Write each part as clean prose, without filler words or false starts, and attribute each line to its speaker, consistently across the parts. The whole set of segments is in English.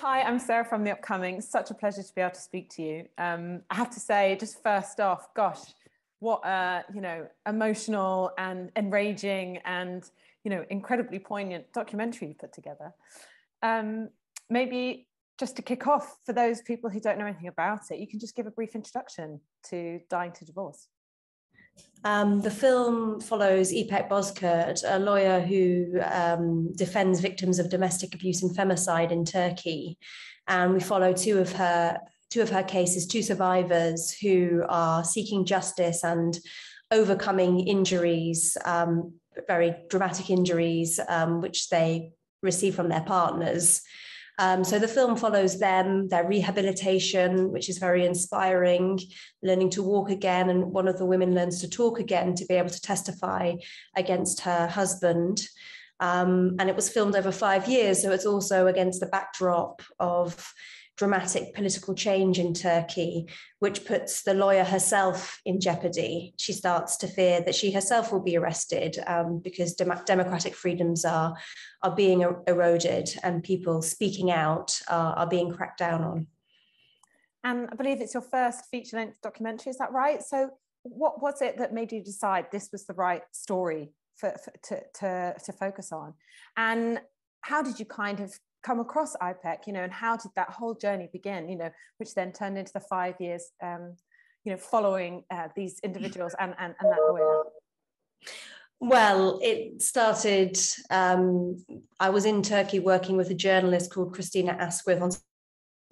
Speaker 1: Hi, I'm Sarah from The Upcoming. Such a pleasure to be able to speak to you. I have to say, just first off, gosh, what a emotional and enraging and incredibly poignant documentary you put together. Maybe just to kick off, for those people who don't know anything about it, you can just give a brief introduction to Dying to Divorce.
Speaker 2: The film follows İpek Bozkurt, a lawyer who defends victims of domestic abuse and femicide in Turkey. And we follow two of her cases, two survivors who are seeking justice and overcoming injuries, very dramatic injuries, which they receive from their partners. So the film follows them, their rehabilitation, which is very inspiring, learning to walk again. And one of the women learns to talk again to be able to testify against her husband. And it was filmed over 5 years. So it's also against the backdrop of dramatic political change in Turkey, which puts the lawyer herself in jeopardy. She starts to fear that she herself will be arrested because democratic freedoms are being eroded and people speaking out are being cracked down on.
Speaker 1: And I believe it's your first feature-length documentary, is that right? So what was it that made you decide this was the right story to focus on? And how did you kind of come across IPEC, and how did that whole journey begin, which then turned into the 5 years, following these individuals and that lawyer?
Speaker 2: Well, it started, I was in Turkey working with a journalist called Christina Asquith on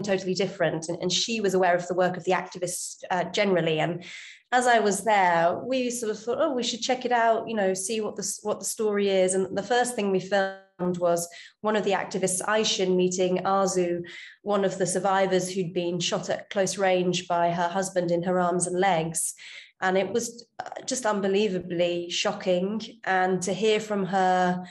Speaker 2: totally different, and she was aware of the work of the activists generally. And as I was there, we sort of thought, we should check it out, see what the story is. And the first thing we filmed was one of the activists, Aishin, meeting Arzu, one of the survivors who'd been shot at close range by her husband in her arms and legs. And it was just unbelievably shocking. And to hear from her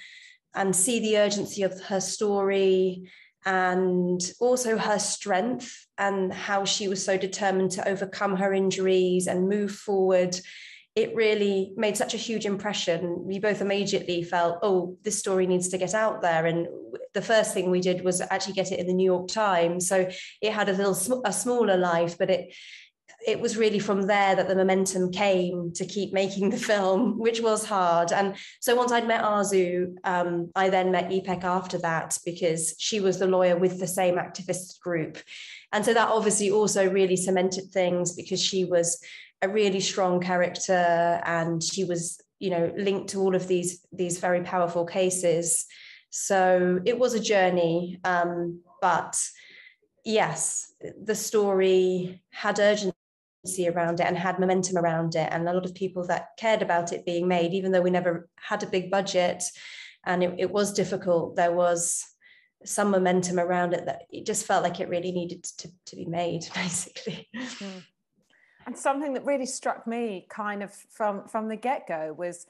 Speaker 2: and see the urgency of her story, and also her strength and how she was so determined to overcome her injuries and move forward, it really made such a huge impression. We both immediately felt, this story needs to get out there. And the first thing we did was actually get it in the New York Times. So it had a smaller life, but it was really from there that the momentum came to keep making the film, which was hard. And so once I'd met Arzu, I then met İpek after that, because she was the lawyer with the same activist group. And so that obviously also really cemented things, because she was a really strong character and she was, linked to all of these very powerful cases. So it was a journey, but yes, the story had urgency around it and had momentum around it, and a lot of people that cared about it being made, even though we never had a big budget and it was difficult. There was some momentum around it that it just felt like it really needed to be made, basically.
Speaker 1: Mm. And something that really struck me kind of from the get-go was,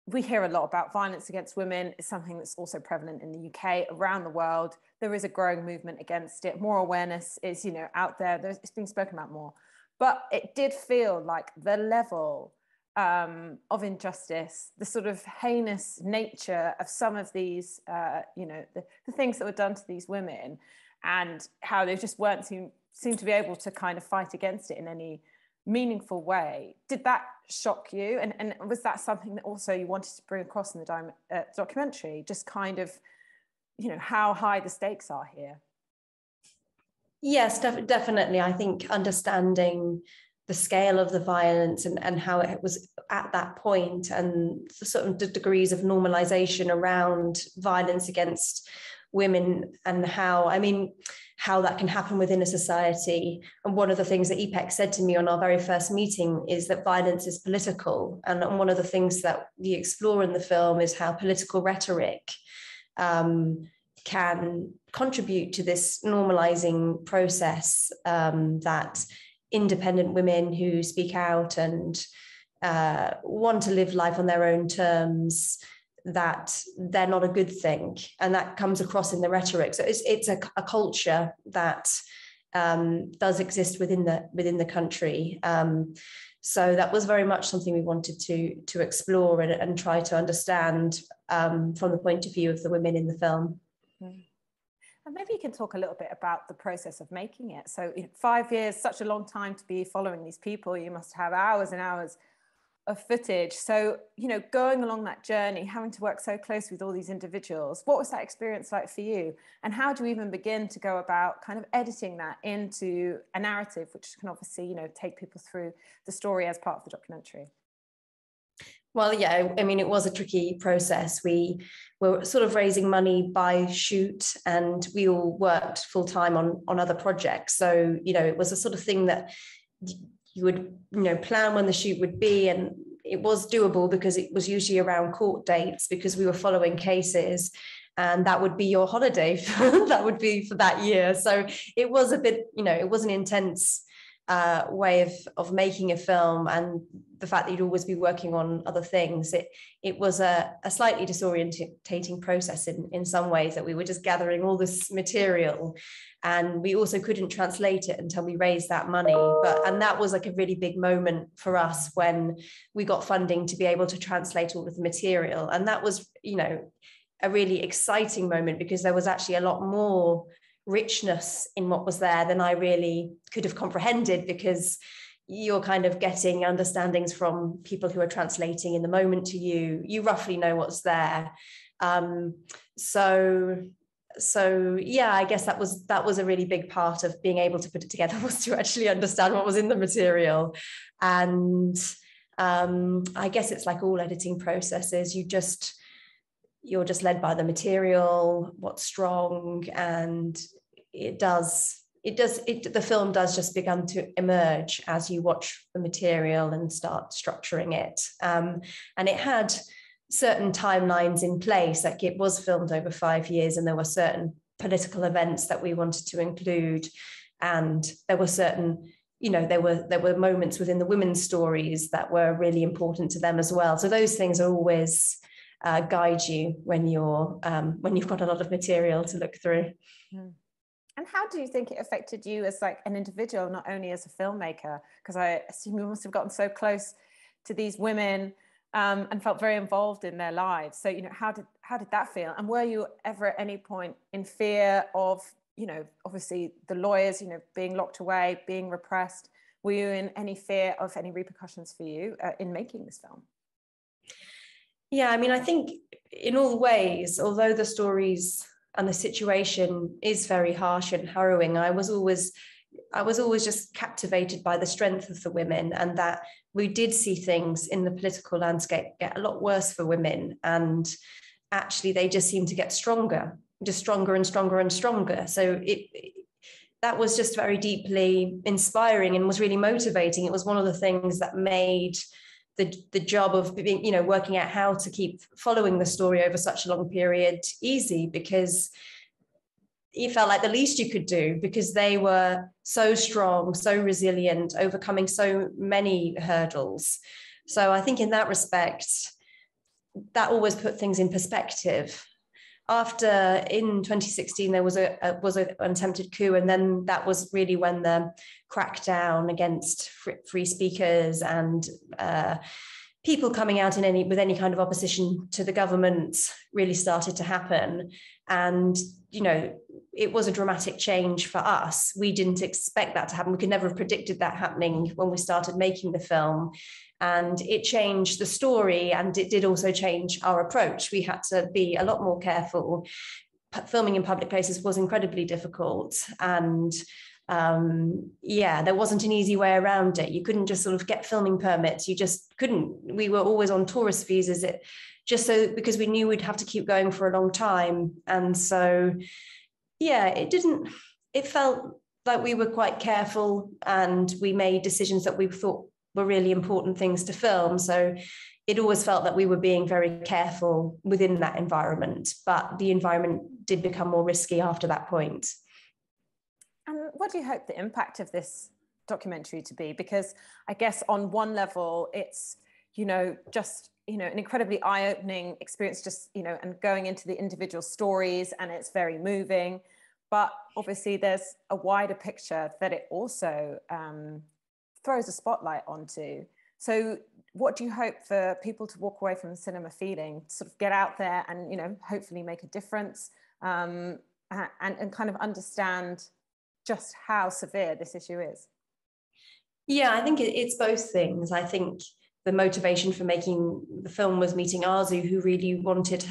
Speaker 1: we hear a lot about violence against women. It's something that's also prevalent in the UK, around the world. There is a growing movement against it. More awareness is, out there. It's being spoken about more. But it did feel like the level of injustice, the sort of heinous nature of some of these, the things that were done to these women, and how they just weren't seem to be able to kind of fight against it in any meaningful way. Did that shock you? And was that something that also you wanted to bring across in the documentary? Just kind of, how high the stakes are here?
Speaker 2: Yes, definitely. I think understanding the scale of the violence and how it was at that point, and the sort of degrees of normalization around violence against women, and how that can happen within a society. And one of the things that İpek said to me on our very first meeting is that violence is political. And one of the things that we explore in the film is how political rhetoric can contribute to this normalizing process, that independent women who speak out and want to live life on their own terms, that they're not a good thing. And that comes across in the rhetoric. So it's a culture that does exist within the country. So that was very much something we wanted to explore and try to understand from the point of view of the women in the film.
Speaker 1: And maybe you can talk a little bit about the process of making it. So 5 years, such a long time to be following these people. You must have hours and hours of footage. So, going along that journey, having to work so closely with all these individuals, what was that experience like for you? And how do you even begin to go about kind of editing that into a narrative, which can obviously, take people through the story as part of the documentary?
Speaker 2: Well, yeah, I mean, it was a tricky process. We were sort of raising money by shoot, and we all worked full time on other projects. So, it was a sort of thing that you would, plan when the shoot would be, and it was doable because it was usually around court dates, because we were following cases, and that would be your holiday. That would be for that year. So it was a bit, it was an intense way of making a film, and the fact that you'd always be working on other things, it was a slightly disorientating process in some ways, that we were just gathering all this material, and we also couldn't translate it until we raised that money. And that was like a really big moment for us when we got funding to be able to translate all of the material. And that was, a really exciting moment, because there was actually a lot more richness in what was there than I really could have comprehended, because you're kind of getting understandings from people who are translating in the moment to you. You roughly know what's there. So yeah, I guess that was a really big part of being able to put it together, was to actually understand what was in the material. And I guess it's like all editing processes, you're just led by the material, what's strong, and the film does just begin to emerge as you watch the material and start structuring it. And it had certain timelines in place, like it was filmed over 5 years, and there were certain political events that we wanted to include, and there were certain, there were moments within the women's stories that were really important to them as well. So those things are always guide you when you've got a lot of material to look through.
Speaker 1: And how do you think it affected you as like an individual, not only as a filmmaker? Because I assume you must have gotten so close to these women and felt very involved in their lives. So, how did that feel? And were you ever at any point in fear of, obviously the lawyers, being locked away, being repressed? Were you in any fear of any repercussions for you in making this film?
Speaker 2: Yeah, I mean, I think in all ways, although the stories and the situation is very harsh and harrowing, I was always just captivated by the strength of the women, and that we did see things in the political landscape get a lot worse for women, and actually they just seemed to get stronger and stronger and stronger. So that was just very deeply inspiring and was really motivating. It was one of the things that made the job of being, working out how to keep following the story over such a long period easy, because it felt like the least you could do, because they were so strong, so resilient, overcoming so many hurdles. So I think in that respect, that always put things in perspective. After, in 2016, there was an attempted coup, and then that was really when the crackdown against free speakers and people coming out with any kind of opposition to the government really started to happen. And it was a dramatic change for us. We didn't expect that to happen. We could never have predicted that happening when we started making the film. And it changed the story, and it did also change our approach. We had to be a lot more careful. Filming in public places was incredibly difficult, and there wasn't an easy way around it. You couldn't just sort of get filming permits. You just couldn't. We were always on tourist visas, because we knew we'd have to keep going for a long time. And so, it felt like we were quite careful, and we made decisions that we thought were really important things to film. So it always felt that we were being very careful within that environment, but the environment did become more risky after that point.
Speaker 1: And what do you hope the impact of this documentary to be? Because I guess on one level, it's, just, an incredibly eye-opening experience, just, and going into the individual stories, and it's very moving. But obviously there's a wider picture that it also throws a spotlight onto. So what do you hope for people to walk away from the cinema feeling, sort of get out there and, hopefully make a difference? and kind of understand just how severe this issue is?
Speaker 2: Yeah, I think it's both things. I think the motivation for making the film was meeting Arzu, who really wanted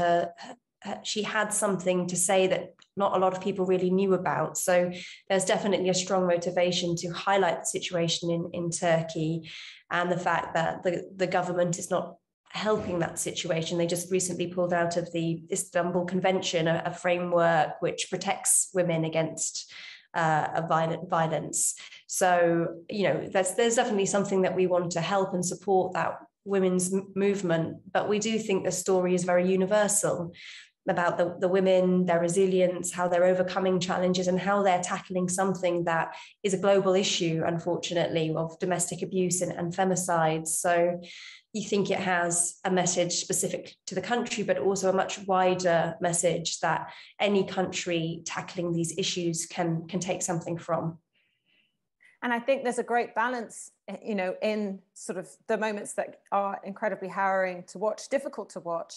Speaker 2: she had something to say that not a lot of people really knew about. So there's definitely a strong motivation to highlight the situation in Turkey, and the fact that the government is not helping that situation. They just recently pulled out of the Istanbul Convention, a framework which protects women against violence. So, there's definitely something that we want to help and support, that women's movement. But we do think the story is very universal about the women, their resilience, how they're overcoming challenges, and how they're tackling something that is a global issue, unfortunately, of domestic abuse and femicide. So you think it has a message specific to the country, but also a much wider message that any country tackling these issues can take something from.
Speaker 1: And I think there's a great balance, in sort of the moments that are incredibly harrowing to watch, difficult to watch.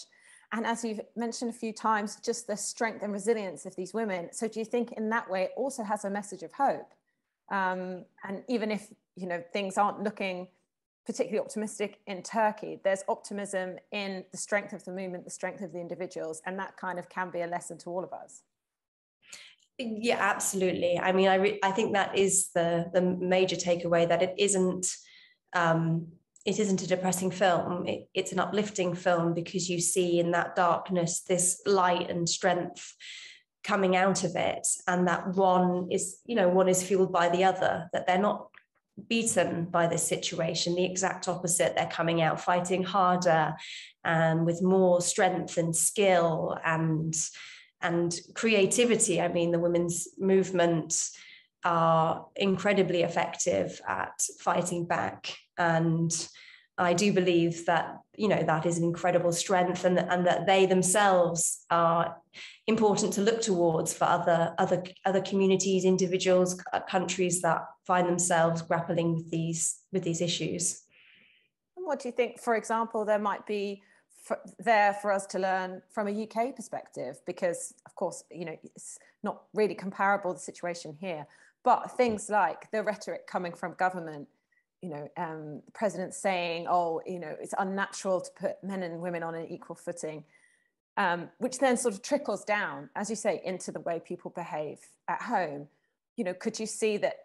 Speaker 1: And as you've mentioned a few times, just the strength and resilience of these women. So do you think in that way it also has a message of hope? And even if, things aren't looking particularly optimistic in Turkey, there's optimism in the strength of the movement, the strength of the individuals, and that kind of can be a lesson to all of us.
Speaker 2: Yeah, absolutely. I mean, I think that is the major takeaway, that it isn't a depressing film. It's an uplifting film, because you see in that darkness this light and strength coming out of it, and that one is fueled by the other, that they're not beaten by this situation. The exact opposite, they're coming out fighting harder and with more strength and skill and creativity. I mean, the women's movement are incredibly effective at fighting back, and I do believe that that is an incredible strength, and that they themselves are important to look towards for other communities, individuals, countries that find themselves grappling with these issues.
Speaker 1: And what do you think, for example, there might be there for us to learn from a UK perspective? Because of course, it's not really comparable, the situation here, but things like the rhetoric coming from government, the president saying, it's unnatural to put men and women on an equal footing, which then sort of trickles down, as you say, into the way people behave at home. Could you see that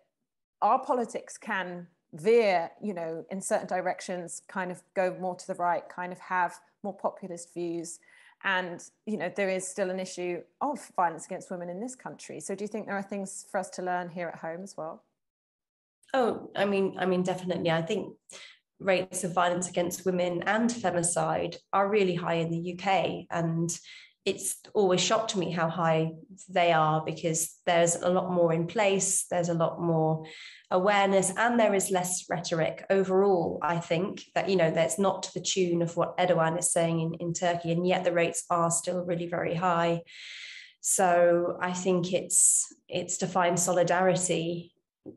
Speaker 1: our politics can veer, in certain directions, kind of go more to the right, kind of have more populist views? And, there is still an issue of violence against women in this country. So do you think there are things for us to learn here at home as well?
Speaker 2: Oh, I mean, definitely. I think rates of violence against women and femicide are really high in the UK. And it's always shocked me how high they are, because there's a lot more in place, there's a lot more awareness, and there is less rhetoric overall. I think that, that's not to the tune of what Erdogan is saying in Turkey, and yet the rates are still really very high. So I think it's to find solidarity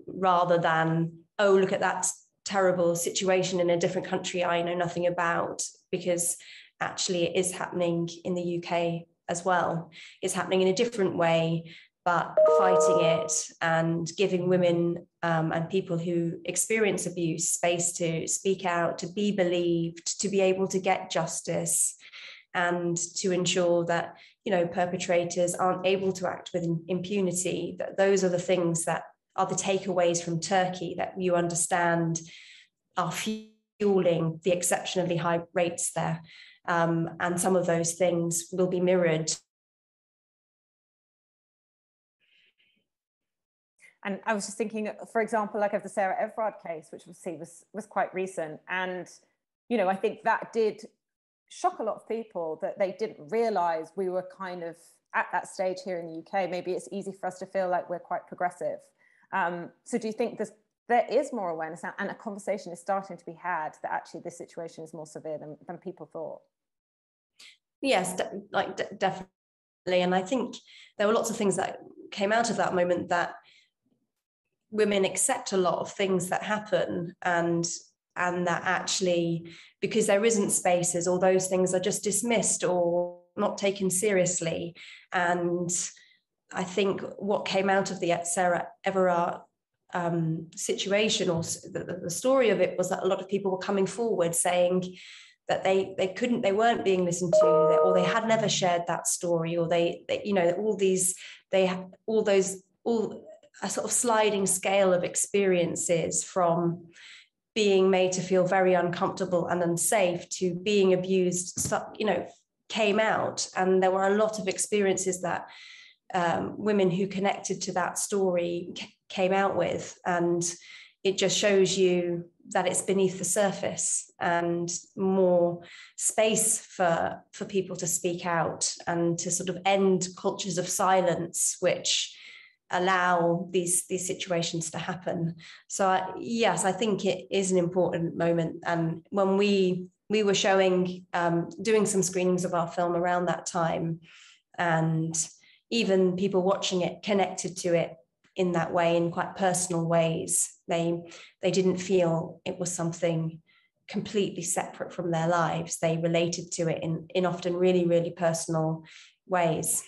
Speaker 2: rather than, look at that terrible situation in a different country I know nothing about, because actually it is happening in the UK as well. It's happening in a different way, but fighting it and giving women and people who experience abuse space to speak out, to be believed, to be able to get justice, and to ensure that, perpetrators aren't able to act with impunity. That those are the things that are the takeaways from Turkey that you understand are fueling the exceptionally high rates there. And some of those things will be mirrored.
Speaker 1: And I was just thinking, for example, like of the Sarah Everard case, which was quite recent. And, I think that did shock a lot of people, that they didn't realise we were kind of at that stage here in the UK. Maybe it's easy for us to feel like we're quite progressive. So do you think there is more awareness now, and a conversation is starting to be had that actually this situation is more severe than people thought?
Speaker 2: Yes, definitely. And I think there were lots of things that came out of that moment, that women accept a lot of things that happen, and that actually, because there isn't spaces, or those things are just dismissed or not taken seriously. And I think what came out of the Sarah Everard situation, or the story of it, was that a lot of people were coming forward saying that they weren't being listened to, or they had never shared that story, or they you know, a sort of sliding scale of experiences, from being made to feel very uncomfortable and unsafe to being abused, you know, came out. And there were a lot of experiences that women who connected to that story came out with, and it just shows you that it's beneath the surface, and more space for people to speak out and to sort of end cultures of silence which allow these situations to happen. So yes, I think it is an important moment. And when we were showing, doing some screenings of our film around that time, and even people watching it connected to it in that way, in quite personal ways. They didn't feel it was something completely separate from their lives. They related to it in often really, really personal ways.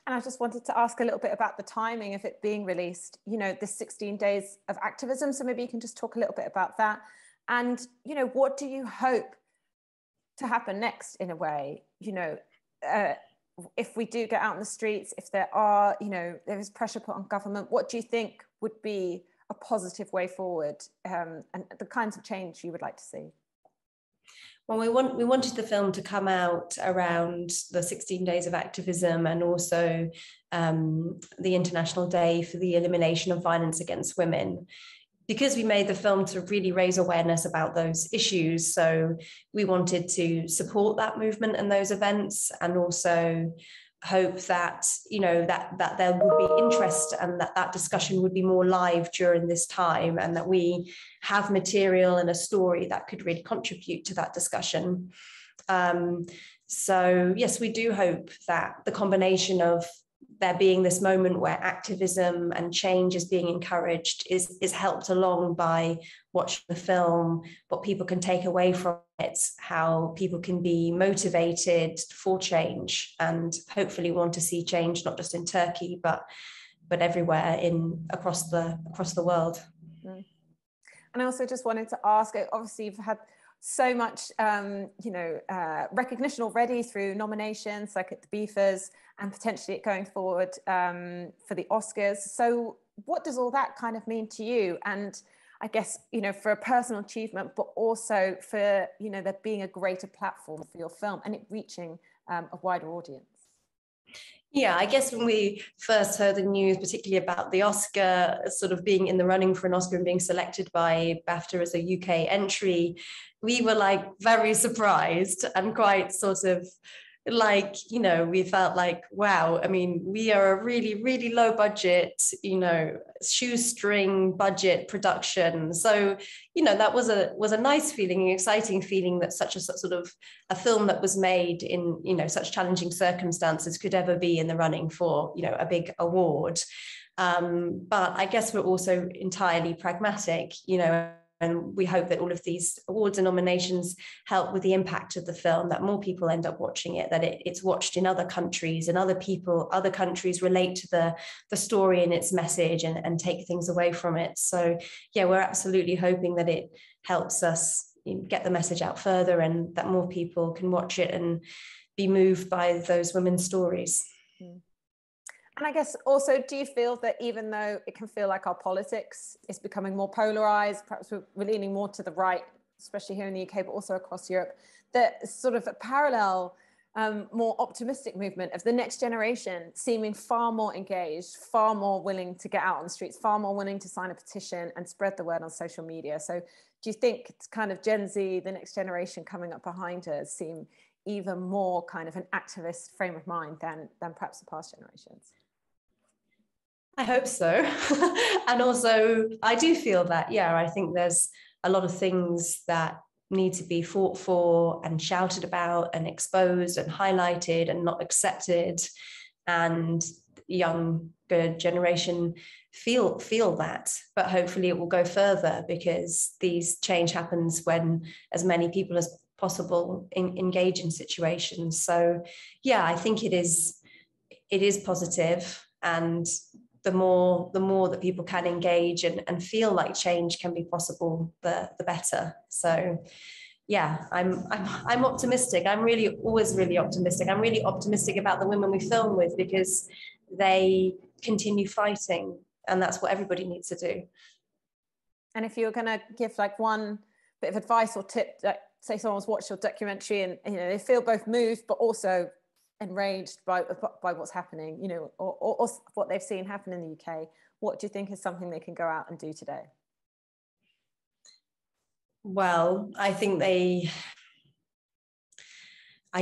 Speaker 1: And I just wanted to ask a little bit about the timing of it being released, you know, the 16 days of activism. So maybe you can just talk a little bit about that. And, you know, what do you hope to happen next, in a way? You know, if we do get out in the streets, if there are, you know, there is pressure put on government, what do you think would be a positive way forward, and the kinds of change you would like to see?
Speaker 2: Well, we wanted the film to come out around the 16 days of activism, and also the International Day for the Elimination of Violence Against Women, because we made the film to really raise awareness about those issues. So we wanted to support that movement and those events, and also hope that, you know, that there would be interest, and that discussion would be more live during this time, and that we have material and a story that could really contribute to that discussion. So yes, we do hope that the combination of there being this moment where activism and change is being encouraged is helped along by watching the film, what people can take away from it, how people can be motivated for change, and hopefully want to see change not just in Turkey but everywhere across the world.
Speaker 1: And I also just wanted to ask, obviously you've had so much recognition already through nominations like at the BEFAs, and potentially it going forward for the Oscars. So what does all that kind of mean to you? And I guess, you know, for a personal achievement, but also for, you know, there being a greater platform for your film and it reaching a wider audience.
Speaker 2: Yeah, I guess when we first heard the news, particularly about the Oscar sort of being in the running for an Oscar and being selected by BAFTA as a UK entry, we were like very surprised and quite sort of like, you know, we felt like, wow, I mean, we are a really, really low budget, you know, shoestring budget production. So, you know, that was a nice feeling, an exciting feeling that such a sort of a film that was made in, you know, such challenging circumstances could ever be in the running for, you know, a big award. But I guess we're also entirely pragmatic, you know, and we hope that all of these awards and nominations help with the impact of the film, that more people end up watching it, that it's watched in other countries, and other countries relate to the story and its message and take things away from it. So yeah, we're absolutely hoping that it helps us get the message out further, and that more people can watch it and be moved by those women's stories.
Speaker 1: And I guess also, do you feel that even though it can feel like our politics is becoming more polarized, perhaps we're leaning more to the right, especially here in the UK, but also across Europe, that sort of a parallel, more optimistic movement of the next generation seeming far more engaged, far more willing to get out on the streets, far more willing to sign a petition and spread the word on social media? So do you think it's kind of Gen Z, the next generation coming up behind us, seem even more kind of an activist frame of mind than perhaps the past generations?
Speaker 2: I hope so. And also, I do feel that, yeah, I think there's a lot of things that need to be fought for and shouted about and exposed and highlighted and not accepted. And younger generation feel that, but hopefully it will go further, because these change happens when as many people as possible engage in situations. So yeah, I think it is it is positive, and the more that people can engage and feel like change can be possible, the better. So yeah, I'm optimistic. I'm really always really optimistic. I'm really optimistic about the women we film with, because they continue fighting, and that's what everybody needs to do.
Speaker 1: And if you're going to give like one bit of advice or tip, like say someone's watched your documentary and they feel both moved but also enraged by what's happening, or what they've seen happen in the UK, what do you think is something they can go out and do today?
Speaker 2: Well, I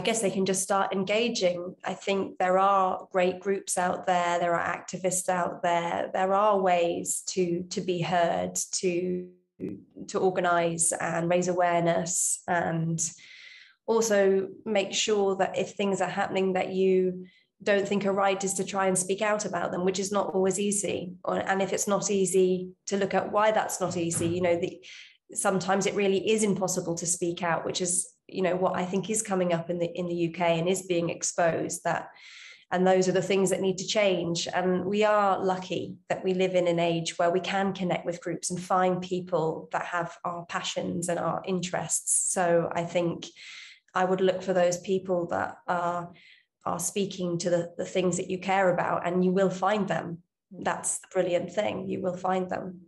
Speaker 2: guess they can just start engaging. I think there are great groups out there. There are activists out there. There are ways to be heard, to organise and raise awareness, and also make sure that if things are happening that you don't think are right, is to try and speak out about them, which is not always easy. And if it's not easy, to look at why that's not easy. Sometimes it really is impossible to speak out, which is what I think is coming up in the UK and is being exposed, and those are the things that need to change. And we are lucky that we live in an age where we can connect with groups and find people that have our passions and our interests. So I think I would look for those people that are speaking to the things that you care about, and you will find them. That's the brilliant thing, you will find them.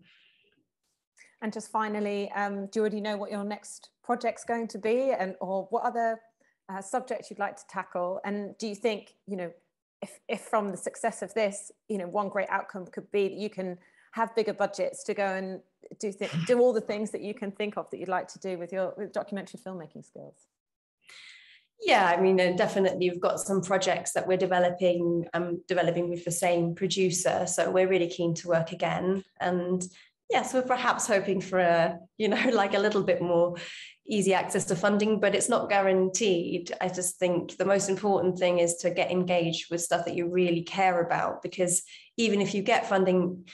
Speaker 1: And just finally, do you already know what your next project's going to be, or what other subjects you'd like to tackle? And do you think, if from the success of this, one great outcome could be that you can have bigger budgets to go and do all the things that you can think of that you'd like to do with your documentary filmmaking skills?
Speaker 2: Yeah, I mean, definitely we've got some projects that we're developing with the same producer, so we're really keen to work again. And yes, we're perhaps hoping for like a little bit more easy access to funding, but it's not guaranteed. I just think the most important thing is to get engaged with stuff that you really care about, because even if you get funding,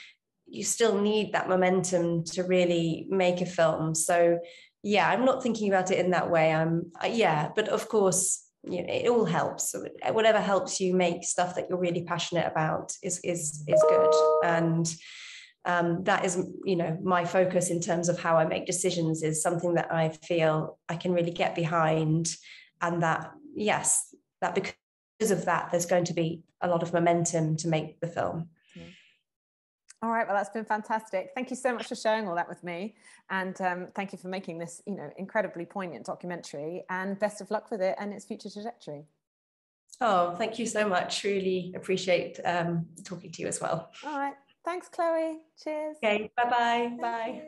Speaker 2: you still need that momentum to really make a film. So yeah, I'm not thinking about it in that way. But of course, it all helps. Whatever helps you make stuff that you're really passionate about is good. And that is, my focus in terms of how I make decisions, is something that I feel I can really get behind, and that, yes, that because of that, there's going to be a lot of momentum to make the film.
Speaker 1: All right, well, that's been fantastic. Thank you so much for sharing all that with me. And thank you for making this, incredibly poignant documentary, and best of luck with it and its future trajectory.
Speaker 2: Oh, thank you so much. Really appreciate talking to you as well.
Speaker 1: All right. Thanks, Chloe. Cheers.
Speaker 2: Okay, bye-bye. Bye.